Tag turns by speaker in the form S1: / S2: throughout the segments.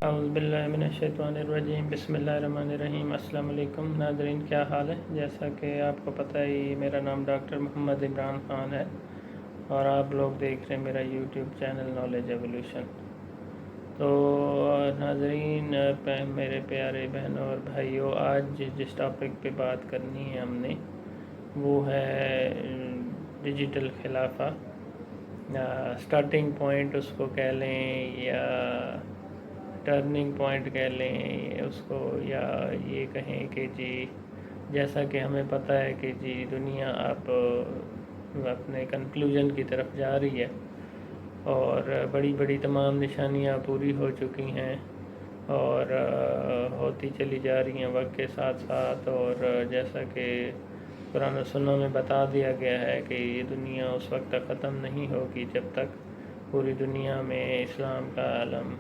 S1: اعوذ باللہ من الشیطان الرجیم، بسم اللہ الرحمن الرحیم۔ السلام علیکم ناظرین، کیا حال ہے؟ جیسا کہ آپ کو پتہ ہی میرا نام ڈاکٹر محمد عمران خان ہے اور آپ لوگ دیکھ رہے ہیں میرا یوٹیوب چینل نالج ایولیوشن۔ تو ناظرین، میرے پیارے بہنوں اور بھائیوں، آج جس ٹاپک پہ بات کرنی ہے ہم نے وہ ہے ڈیجیٹل خلافہ، سٹارٹنگ پوائنٹ اس کو کہہ لیں یا ٹرننگ پوائنٹ کہہ لیں اس کو، یا یہ کہیں کہ جی جیسا کہ ہمیں پتہ ہے کہ جی دنیا اب اپنے کنکلوژن کی طرف جا رہی ہے اور بڑی بڑی تمام نشانیاں پوری ہو چکی ہیں اور ہوتی چلی جا رہی ہیں وقت کے ساتھ ساتھ، اور جیسا کہ قرآن و سنت میں بتا دیا گیا ہے کہ یہ دنیا اس وقت تک ختم نہیں ہوگی جب تک پوری دنیا میں اسلام کا علم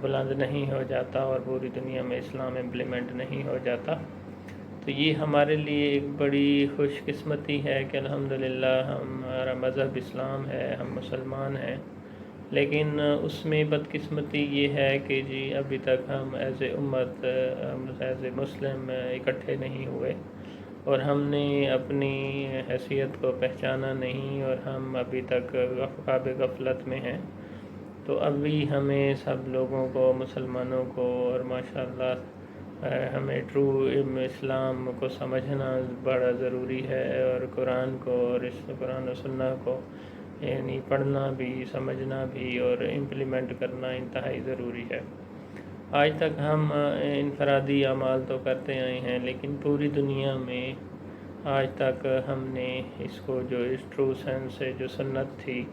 S1: بلند نہیں ہو جاتا اور پوری دنیا میں اسلام امپلیمنٹ نہیں ہو جاتا۔ تو یہ ہمارے لیے ایک بڑی خوش قسمتی ہے کہ الحمدللہ ہمارا مذہب اسلام ہے، ہم مسلمان ہیں، لیکن اس میں بدقسمتی یہ ہے کہ جی ابھی تک ہم ایز اے امت، ایز اے مسلم اکٹھے نہیں ہوئے اور ہم نے اپنی حیثیت کو پہچانا نہیں اور ہم ابھی تک خواب غفلت میں ہیں۔ تو ابھی ہمیں سب لوگوں کو، مسلمانوں کو، اور ماشاءاللہ ہمیں ٹرو اسلام کو سمجھنا بڑا ضروری ہے، اور قرآن کو اور اس قرآن و سنت کو یعنی پڑھنا بھی، سمجھنا بھی اور امپلیمنٹ کرنا انتہائی ضروری ہے۔ آج تک ہم انفرادی اعمال تو کرتے آئے ہیں، لیکن پوری دنیا میں آج تک ہم نے اس کو جو اس ٹرو سینس سے جو سنت تھی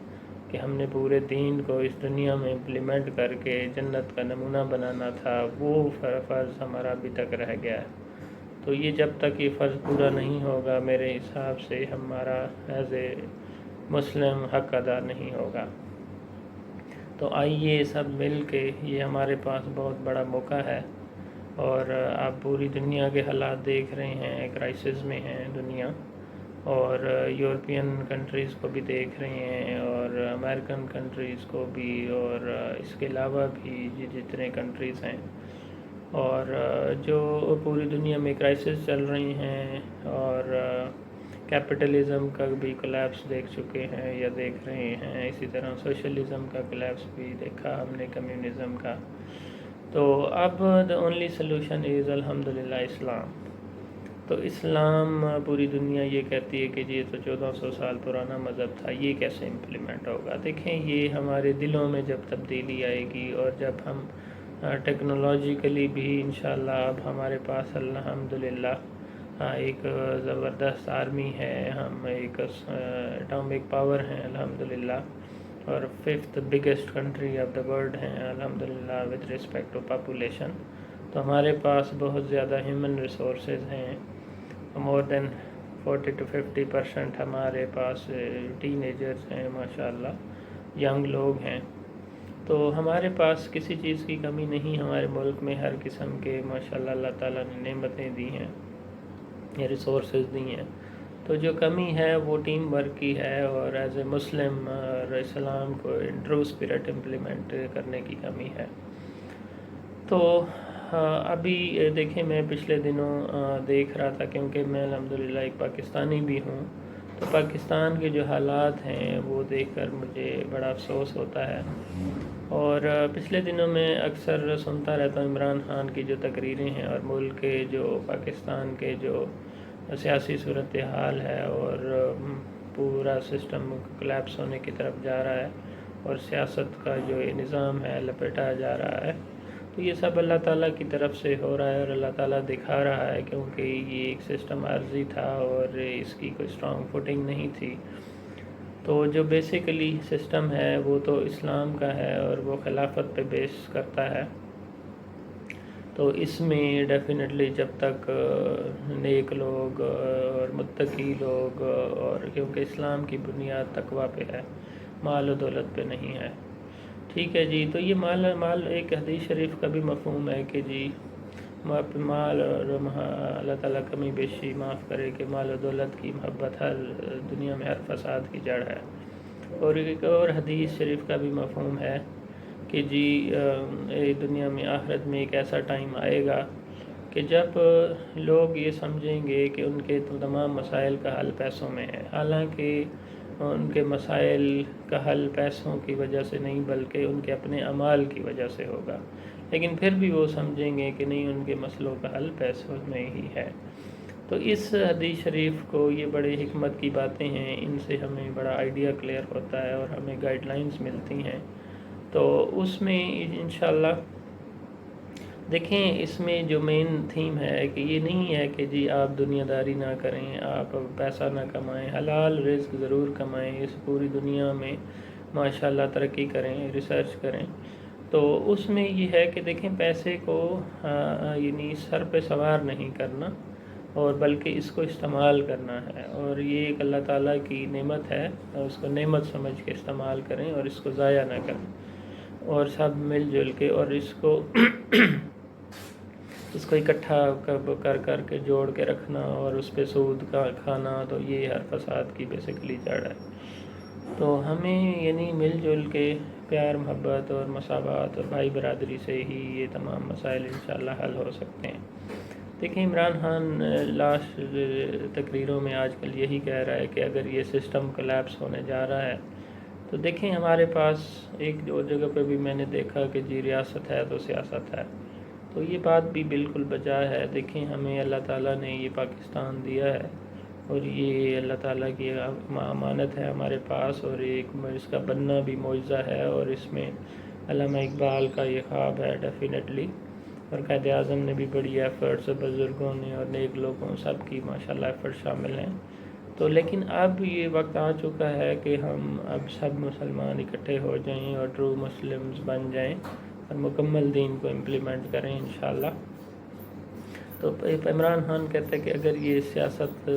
S1: کہ ہم نے پورے دین کو اس دنیا میں امپلیمنٹ کر کے جنت کا نمونہ بنانا تھا، وہ فرض ہمارا ابھی تک رہ گیا ہے۔ تو یہ جب تک یہ فرض پورا نہیں ہوگا میرے حساب سے ہمارا ایز اے مسلم حق ادا نہیں ہوگا۔ تو آئیے سب مل کے، یہ ہمارے پاس بہت بڑا موقع ہے، اور آپ پوری دنیا کے حالات دیکھ رہے ہیں، کرائسس میں ہیں دنیا، اور یورپین کنٹریز کو بھی دیکھ رہے ہیں اور امریکن کنٹریز کو بھی، اور اس کے علاوہ بھی جتنے کنٹریز ہیں، اور جو پوری دنیا میں کرائسس چل رہی ہیں، اور کیپٹلزم کا بھی کولیپس دیکھ چکے ہیں یا دیکھ رہے ہیں، اسی طرح سوشلزم کا کولیپس بھی دیکھا ہم نے، کمیونزم کا۔ تو اب the only solution is الحمدللہ اسلام۔ تو اسلام پوری دنیا یہ کہتی ہے کہ جی یہ تو 1400 سال پرانا مذہب تھا، یہ کیسے امپلیمنٹ ہوگا؟ دیکھیں، یہ ہمارے دلوں میں جب تبدیلی آئے گی اور جب ہم ٹیکنالوجیکلی بھی انشاءاللہ اب ہمارے پاس الحمدللہ ایک زبردست آرمی ہے، ہم ایک اٹامک پاور ہیں الحمدللہ، اور 5th biggest country of the world ہیں الحمدللہ وتھ رسپیکٹ ٹو پاپولیشن۔ تو ہمارے پاس بہت زیادہ ہیومن ریسورسز ہیں، مور دین 40 to 50% ہمارے پاس ٹین ایجرز ہیں ماشاءاللہ، ینگ لوگ ہیں۔ تو ہمارے پاس کسی چیز کی کمی نہیں، ہمارے ملک میں ہر قسم کے ماشاءاللہ اللہ تعالیٰ نے نعمتیں دی ہیں، یہ ریسورسز دی ہیں۔ تو جو کمی ہے وہ ٹیم ورک کی ہے، اور ایز اے مسلم اور اسلام کو ٹرو اسپرٹ امپلیمنٹ کرنے کی کمی ہے۔ تو ابھی دیکھیں، میں پچھلے دنوں دیکھ رہا تھا، کیونکہ میں الحمدللہ ایک پاکستانی بھی ہوں، تو پاکستان کے جو حالات ہیں وہ دیکھ کر مجھے بڑا افسوس ہوتا ہے، اور پچھلے دنوں میں اکثر سنتا رہتا ہوں عمران خان کی جو تقریریں ہیں، اور ملک کے جو پاکستان کے جو سیاسی صورتحال ہے اور پورا سسٹم کولیپس ہونے کی طرف جا رہا ہے، اور سیاست کا جو نظام ہے لپیٹا جا رہا ہے، تو یہ سب اللہ تعالیٰ کی طرف سے ہو رہا ہے، اور اللہ تعالیٰ دکھا رہا ہے، کیونکہ یہ ایک سسٹم عارضی تھا اور اس کی کوئی اسٹرانگ فوٹنگ نہیں تھی۔ تو جو بیسیکلی سسٹم ہے وہ تو اسلام کا ہے اور وہ خلافت پہ بیس کرتا ہے۔ تو اس میں ڈیفینیٹلی جب تک نیک لوگ اور متقی لوگ، اور کیونکہ اسلام کی بنیاد تقویٰ پہ ہے، مال و دولت پہ نہیں ہے، ٹھیک ہے جی۔ تو یہ مال ایک حدیث شریف کا بھی مفہوم ہے کہ جی مال اور اللہ تعالیٰ کمی بیشی معاف کرے کہ مال و دولت کی محبت ہر دنیا میں ہر فساد کی جڑ ہے، اور ایک اور حدیث شریف کا بھی مفہوم ہے کہ جی دنیا میں آخرت میں ایک ایسا ٹائم آئے گا کہ جب لوگ یہ سمجھیں گے کہ ان کے تمام مسائل کا حل پیسوں میں ہے، حالانکہ ان کے مسائل کا حل پیسوں کی وجہ سے نہیں بلکہ ان کے اپنے اعمال کی وجہ سے ہوگا، لیکن پھر بھی وہ سمجھیں گے کہ نہیں، ان کے مسئلوں کا حل پیسوں میں ہی ہے۔ تو اس حدیث شریف کو، یہ بڑے حکمت کی باتیں ہیں، ان سے ہمیں بڑا آئیڈیا کلیئر ہوتا ہے اور ہمیں گائیڈ لائنز ملتی ہیں۔ تو اس میں انشاءاللہ دیکھیں، اس میں جو مین تھیم ہے کہ یہ نہیں ہے کہ جی آپ دنیا داری نہ کریں، آپ پیسہ نہ کمائیں، حلال رزق ضرور کمائیں، اس پوری دنیا میں ماشاءاللہ ترقی کریں، ریسرچ کریں۔ تو اس میں یہ ہے کہ دیکھیں، پیسے کو یعنی سر پہ سوار نہیں کرنا، اور بلکہ اس کو استعمال کرنا ہے، اور یہ ایک اللہ تعالیٰ کی نعمت ہے، اور اس کو نعمت سمجھ کے استعمال کریں اور اس کو ضائع نہ کریں، اور سب مل جل کے، اور اس کو اکٹھا کر کے جوڑ کے رکھنا اور اس پہ سود کا کھانا، تو یہ ہر فساد کی بیسیکلی جڑ ہے۔ تو ہمیں یعنی مل جل کے پیار محبت اور مساوات اور بھائی برادری سے ہی یہ تمام مسائل انشاءاللہ حل ہو سکتے ہیں۔ دیکھیں، عمران خان لاسٹ تقریروں میں آج کل یہی کہہ رہا ہے کہ اگر یہ سسٹم کولیپس ہونے جا رہا ہے تو دیکھیں، ہمارے پاس ایک جو جگہ پہ بھی میں نے دیکھا کہ جی ریاست ہے تو سیاست ہے، تو یہ بات بھی بالکل بجا ہے۔ دیکھیں، ہمیں اللہ تعالیٰ نے یہ پاکستان دیا ہے، اور یہ اللہ تعالیٰ کی امانت ہے ہمارے پاس، اور ایک اس کا بننا بھی معجزہ ہے، اور اس میں علامہ اقبال کا یہ خواب ہے ڈیفینیٹلی، اور قائد اعظم نے بھی بڑی ایفرٹس، بزرگوں نے اور نیک لوگوں سب کی ماشاءاللہ ایفرٹ شامل ہیں۔ تو لیکن اب یہ وقت آ چکا ہے کہ ہم اب سب مسلمان اکٹھے ہو جائیں اور ٹرو مسلمز بن جائیں اور مکمل دین کو امپلیمنٹ کریں انشاءاللہ۔ تو عمران خان کہتے ہیں کہ اگر یہ سیاست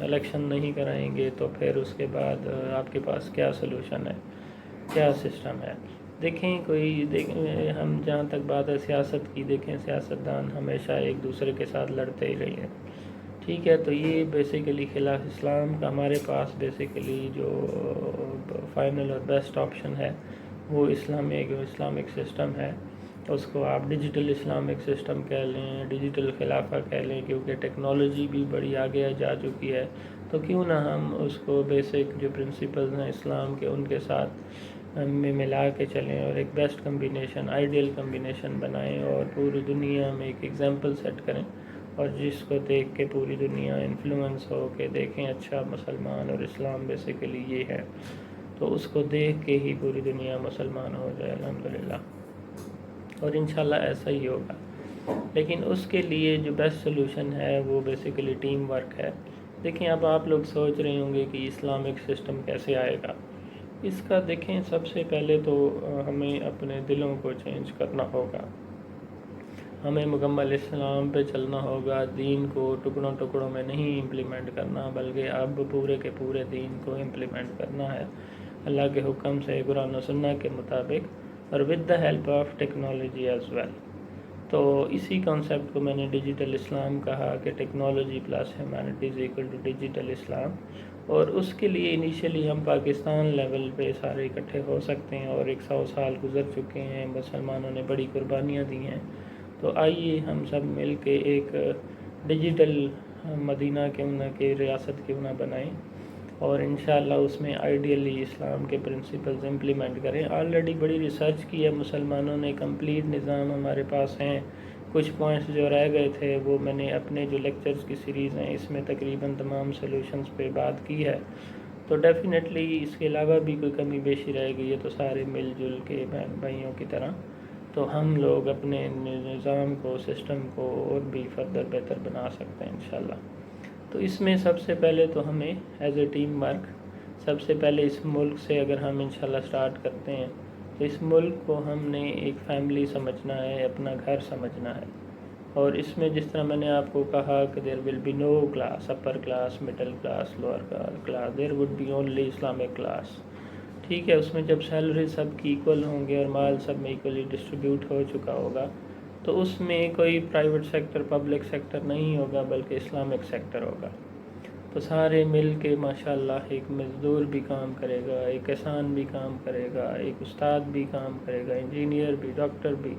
S1: الیکشن نہیں کرائیں گے تو پھر اس کے بعد آپ کے پاس کیا سلوشن ہے، کیا سسٹم ہے؟ دیکھیں ہم جہاں تک بات ہے سیاست کی، دیکھیں سیاستدان ہمیشہ ایک دوسرے کے ساتھ لڑتے ہی رہے ہیں، ٹھیک ہے؟ تو یہ بیسیکلی خلاف اسلام کا ہمارے پاس بیسیکلی جو فائنل اور بیسٹ آپشن ہے وہ اسلامک سسٹم ہے۔ اس کو آپ ڈیجیٹل اسلامک سسٹم کہہ لیں، ڈیجیٹل خلافہ کہہ لیں، کیونکہ ٹیکنالوجی بھی بڑی آگے جا چکی ہے، تو کیوں نہ ہم اس کو بیسک جو پرنسپلز ہیں اسلام کے ان کے ساتھ میں ملا کے چلیں اور ایک بیسٹ کمبینیشن، آئیڈیل کمبینیشن بنائیں اور پوری دنیا میں ایک ایگزامپل سیٹ کریں، اور جس کو دیکھ کے پوری دنیا انفلوئنس ہو کے دیکھیں اچھا مسلمان اور اسلام بیسیکلی یہ ہے، تو اس کو دیکھ کے ہی پوری دنیا مسلمان ہو جائے الحمدللہ، اور انشاءاللہ ایسا ہی ہوگا۔ لیکن اس کے لیے جو بیسٹ سلوشن ہے وہ بیسیکلی ٹیم ورک ہے۔ دیکھیں، اب آپ لوگ سوچ رہے ہوں گے کہ اسلامک سسٹم کیسے آئے گا۔ اس کا دیکھیں، سب سے پہلے تو ہمیں اپنے دلوں کو چینج کرنا ہوگا، ہمیں مکمل اسلام پہ چلنا ہوگا، دین کو ٹکڑوں ٹکڑوں میں نہیں امپلیمنٹ کرنا، بلکہ اب پورے کے پورے دین کو امپلیمنٹ کرنا ہے اللہ کے حکم سے، قرآن و سنت کے مطابق، اور with the help of technology as well. تو اسی کانسیپٹ کو میں نے ڈیجیٹل اسلام کہا کہ technology plus humanity is equal to digital اسلام، اور اس کے لیے انیشیلی ہم پاکستان لیول پہ سارے اکٹھے ہو سکتے ہیں، اور 100 سال گزر چکے ہیں، مسلمانوں نے بڑی قربانیاں دی ہیں، تو آئیے ہم سب مل کے ایک ڈیجیٹل مدینہ کیوں نہ کہ ریاست کیوں نہ بنائیں، اور انشاءاللہ اس میں آئیڈیلی اسلام کے پرنسپلز امپلیمنٹ کریں۔ آلریڈی بڑی ریسرچ کی ہے مسلمانوں نے، کمپلیٹ نظام ہمارے پاس ہیں، کچھ پوائنٹس جو رہ گئے تھے وہ میں نے اپنے جو لیکچرز کی سیریز ہیں اس میں تقریباً تمام سولوشنز پہ بات کی ہے، تو ڈیفینیٹلی اس کے علاوہ بھی کوئی کمی بیشی رہ گئی ہے تو سارے مل جل کے بہن بھائیوں کی طرح تو ہم لوگ اپنے نظام کو، سسٹم کو اور بھی فردر بہتر بنا سکتے ہیں انشاءاللہ۔ تو اس میں سب سے پہلے تو ہمیں ایز اے ٹیم ورک، سب سے پہلے اس ملک سے اگر ہم انشاءاللہ سٹارٹ کرتے ہیں تو اس ملک کو ہم نے ایک فیملی سمجھنا ہے، اپنا گھر سمجھنا ہے، اور اس میں جس طرح میں نے آپ کو کہا کہ there will be no class, upper class, middle class, lower class, there would be only Islamic class, ٹھیک ہے؟ اس میں جب سیلری سب کی ایکول ہوں گے اور مال سب میں ایکولی ڈسٹریبیوٹ ہو چکا ہوگا تو اس میں کوئی پرائیویٹ سیکٹر، پبلک سیکٹر نہیں ہوگا بلکہ اسلامک سیکٹر ہوگا، تو سارے مل کے ماشاءاللہ ایک مزدور بھی کام کرے گا، ایک کسان بھی کام کرے گا، ایک استاد بھی کام کرے گا، انجینئر بھی، ڈاکٹر بھی.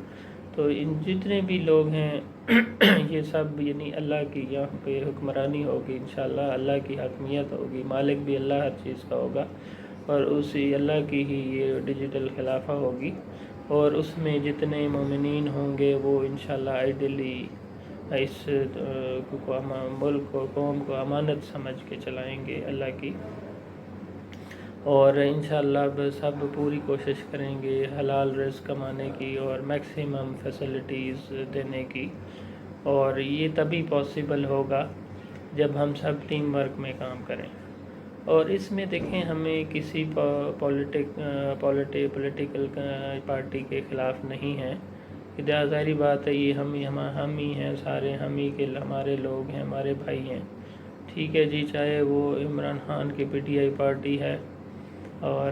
S1: تو ان جتنے بھی لوگ ہیں یہ سب یعنی اللہ کی یہاں پہ حکمرانی ہوگی انشاءاللہ، اللہ کی حاکمیت ہوگی، مالک بھی اللہ ہر چیز کا ہوگا، اور اسی اللہ کی ہی یہ ڈیجیٹل خلافہ ہوگی. اور اس میں جتنے مومنین ہوں گے وہ انشاءاللہ آئیڈیلی اس ملک کو، قوم کو امانت سمجھ کے چلائیں گے اللہ کی. اور انشاءاللہ سب پوری کوشش کریں گے حلال رزق کمانے کی اور میکسیمم فیسلٹیز دینے کی. اور یہ تبھی پاسبل ہوگا جب ہم سب ٹیم ورک میں کام کریں. اور اس میں دیکھیں ہمیں کسی پولیٹیکل پارٹی کے خلاف نہیں ہے. ظاہری بات ہے یہ ہم ہی ہیں، سارے ہمارے لوگ ہیں، ہمارے بھائی ہیں. ٹھیک ہے جی، چاہے وہ عمران خان کی پی ٹی آئی پارٹی ہے، اور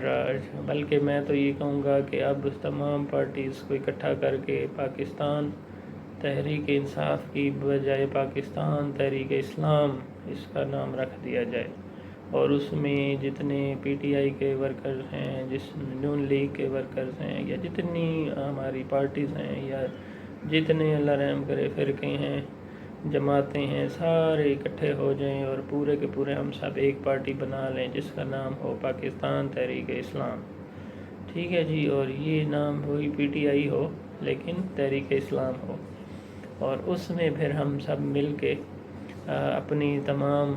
S1: بلکہ میں تو یہ کہوں گا کہ اب تمام پارٹیز کو اکٹھا کر کے پاکستان تحریک انصاف کی بجائے پاکستان تحریک اسلام اس کا نام رکھ دیا جائے. اور اس میں جتنے پی ٹی آئی کے ورکرز ہیں، جس نون لیگ کے ورکرز ہیں، یا جتنی ہماری پارٹیز ہیں، یا جتنے اللہ رحم کرے فرقے ہیں، جماعتیں ہیں، سارے اکٹھے ہو جائیں اور پورے کے پورے ہم سب ایک پارٹی بنا لیں جس کا نام ہو پاکستان تحریک اسلام. ٹھیک ہے جی، اور یہ نام وہی پی ٹی آئی ہو لیکن تحریک اسلام ہو. اور اس میں پھر ہم سب مل کے اپنی تمام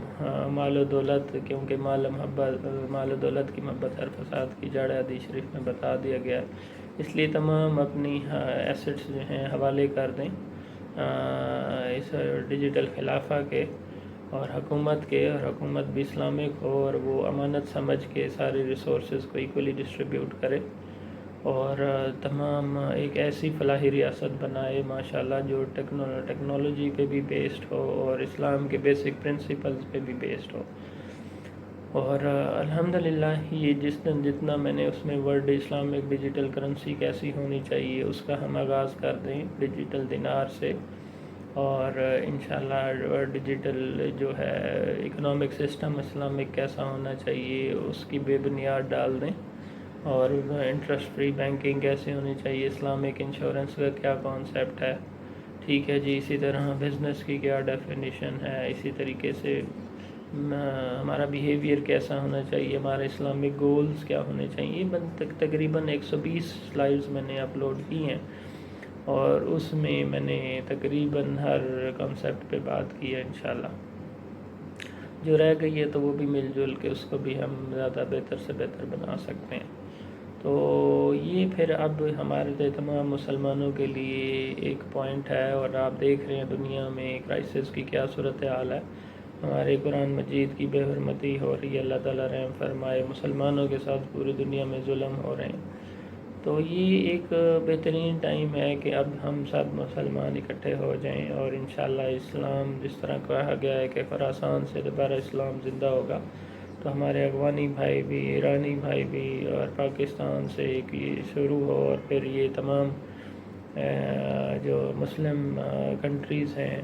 S1: مال و دولت، کیونکہ مال و دولت کی محبت ہر فساد کی جڑ ہے، حدیث شریف میں بتا دیا گیا ہے. اس لیے تمام اپنی ایسٹس جو ہیں حوالے کر دیں اس ڈیجیٹل خلافہ کے اور حکومت کے، اور حکومت بھی اسلامک ہو اور وہ امانت سمجھ کے سارے ریسورسز کو ایکولی ڈسٹریبیوٹ کرے، اور تمام ایک ایسی فلاحی ریاست بنائے ماشاءاللہ جو ٹیکنالوجی پہ بھی بیسڈ ہو اور اسلام کے بیسک پرنسپلز پہ بھی بیسڈ ہو. اور الحمدللہ یہ جتنا میں نے اس میں ورڈ اسلامک ڈیجیٹل کرنسی کیسی ہونی چاہیے اس کا ہم آغاز کر دیں ڈیجیٹل دینار سے. اور انشاءاللہ ڈیجیٹل جو ہے اکنامک سسٹم اسلامک کیسا ہونا چاہیے اس کی بے بنیاد ڈال دیں. اور انٹرسٹ فری بینکنگ کیسے ہونی چاہیے، اسلامک انشورنس کا کیا کانسیپٹ ہے. ٹھیک ہے جی، اسی طرح بزنس کی کیا ڈیفینیشن ہے، اسی طریقے سے ہمارا بیہیویئر کیسا ہونا چاہیے، ہمارے اسلامک گولز کیا ہونے چاہیے. تقریباً 120 سلائیڈز میں نے اپلوڈ کی ہیں، اور اس میں میں نے تقریباً ہر کانسیپٹ پہ بات کی ہے. انشاءاللہ جو رہ گئی ہے تو وہ بھی مل جل کے اس کو بھی ہم زیادہ بہتر سے بہتر بنا سکتے ہیں. تو یہ پھر اب ہمارے تمام مسلمانوں کے لیے ایک پوائنٹ ہے. اور آپ دیکھ رہے ہیں دنیا میں کرائسس کی کیا صورتحال ہے. ہمارے قرآن مجید کی بے حرمتی ہو رہی ہے، اللہ تعالیٰ رحم فرمائے. مسلمانوں کے ساتھ پوری دنیا میں ظلم ہو رہے ہیں. تو یہ ایک بہترین ٹائم ہے کہ اب ہم سب مسلمان اکٹھے ہو جائیں، اور انشاءاللہ اسلام جس طرح کہا گیا ہے کہ خراسان سے دوبارہ اسلام زندہ ہوگا، تو ہمارے افغانی بھائی بھی، ایرانی بھائی بھی، اور پاکستان سے ایک یہ شروع ہو، اور پھر یہ تمام جو مسلم کنٹریز ہیں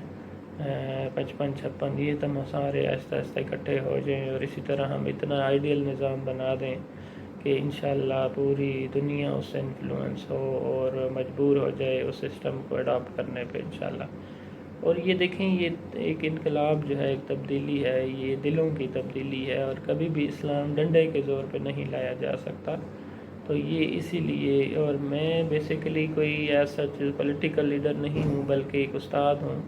S1: 55-56 یہ تم سارے آہستہ آہستہ اکٹھے ہو جائیں، اور اسی طرح ہم اتنا آئیڈیل نظام بنا دیں کہ انشاءاللہ پوری دنیا اس سے انفلوئنس ہو اور مجبور ہو جائے اس سسٹم کو اڈاپٹ کرنے پہ انشاءاللہ. اور یہ دیکھیں یہ ایک انقلاب جو ہے، ایک تبدیلی ہے، یہ دلوں کی تبدیلی ہے، اور کبھی بھی اسلام ڈنڈے کے زور پہ نہیں لایا جا سکتا. تو یہ اسی لیے، اور میں بیسیکلی کوئی ایسا پولیٹیکل لیڈر نہیں ہوں بلکہ ایک استاد ہوں،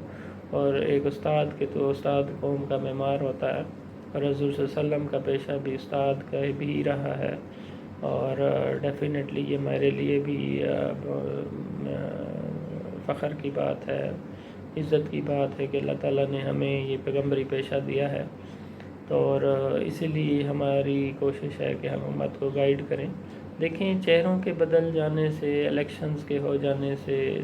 S1: اور ایک استاد کے تو استاد قوم کا معمار ہوتا ہے، اور حضور صلی اللہ علیہ وسلم کا پیشہ بھی استاد کا بھی رہا ہے. اور ڈیفینیٹلی یہ میرے لیے بھی فخر کی بات ہے، عزت کی بات ہے کہ اللہ تعالیٰ نے ہمیں یہ پیغمبری پیشہ دیا ہے. تو اور اسی لیے ہماری کوشش ہے کہ ہم امت کو گائیڈ کریں. دیکھیں چہروں کے بدل جانے سے، الیکشنز کے ہو جانے سے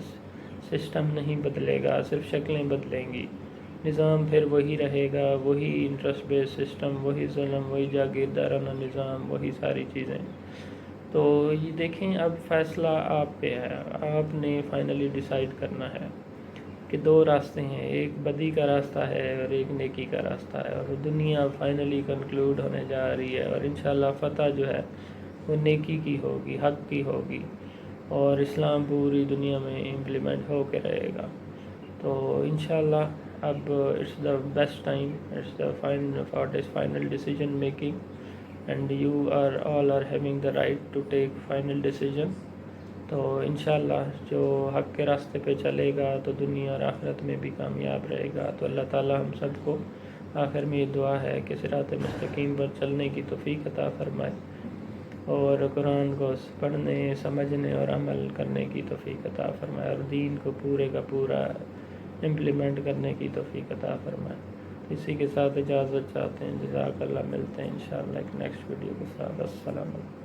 S1: سسٹم نہیں بدلے گا، صرف شکلیں بدلیں گی. نظام پھر وہی رہے گا، وہی انٹرسٹ بیس سسٹم، وہی ظلم، وہی جاگیردارانہ نظام، وہی ساری چیزیں. تو یہ دیکھیں اب فیصلہ آپ پہ ہے، آپ نے فائنلی ڈیسائیڈ کرنا ہے کہ دو راستے ہیں، ایک بدی کا راستہ ہے اور ایک نیکی کا راستہ ہے، اور دنیا فائنلی کنکلوڈ ہونے جا رہی ہے، اور انشاءاللہ فتح جو ہے وہ نیکی کی ہوگی، حق کی ہوگی، اور اسلام پوری دنیا میں امپلیمنٹ ہو کے رہے گا۔ تو انشاءاللہ اب it's the best time, it's the final decision making, and you are all are having the right to take final decision. تو انشاءاللہ جو حق کے راستے پہ چلے گا تو دنیا اور آخرت میں بھی کامیاب رہے گا۔ تو اللہ تعالی ہم سب کو آخر میں یہ دعا ہے کہ صراط مستقیم پر چلنے کی توفیق عطا فرمائے، اور قرآن کو پڑھنے، سمجھنے اور عمل کرنے کی توفیق عطا فرمائے، اور دین کو پورے کا پورا امپلیمنٹ کرنے کی توفیق عطا فرمائے۔ اسی کے ساتھ اجازت چاہتے ہیں، جزاک اللہ، ملتے ہیں انشاءاللہ ایک نیکسٹ ویڈیو کے ساتھ۔ السلام علیکم۔